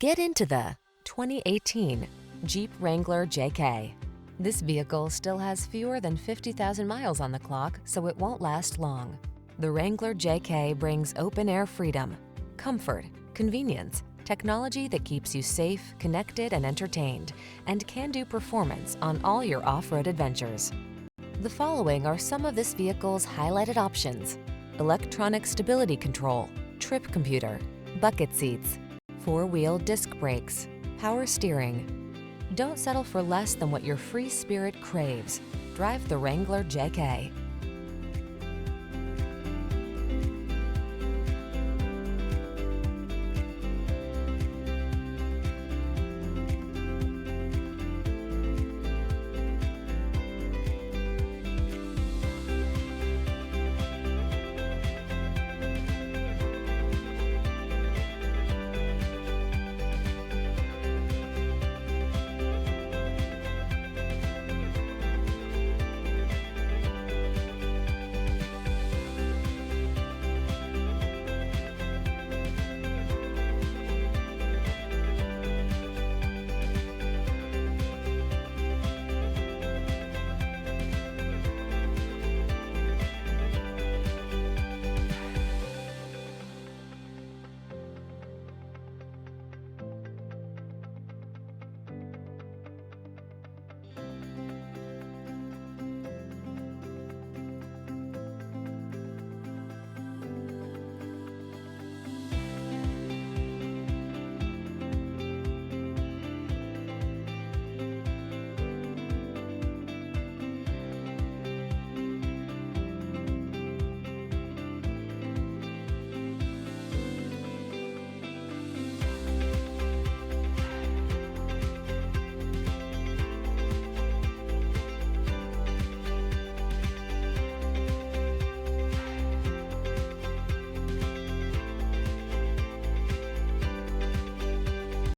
Get into the 2018 Jeep Wrangler JK. This vehicle still has fewer than 50,000 miles on the clock, so it won't last long. The Wrangler JK brings open-air freedom, comfort, convenience, technology that keeps you safe, connected, and entertained, and can-do performance on all your off-road adventures. The following are some of this vehicle's highlighted options: electronic stability control, trip computer, bucket seats, four-wheel disc brakes, power steering. Don't settle for less than what your free spirit craves. Drive the Wrangler JK.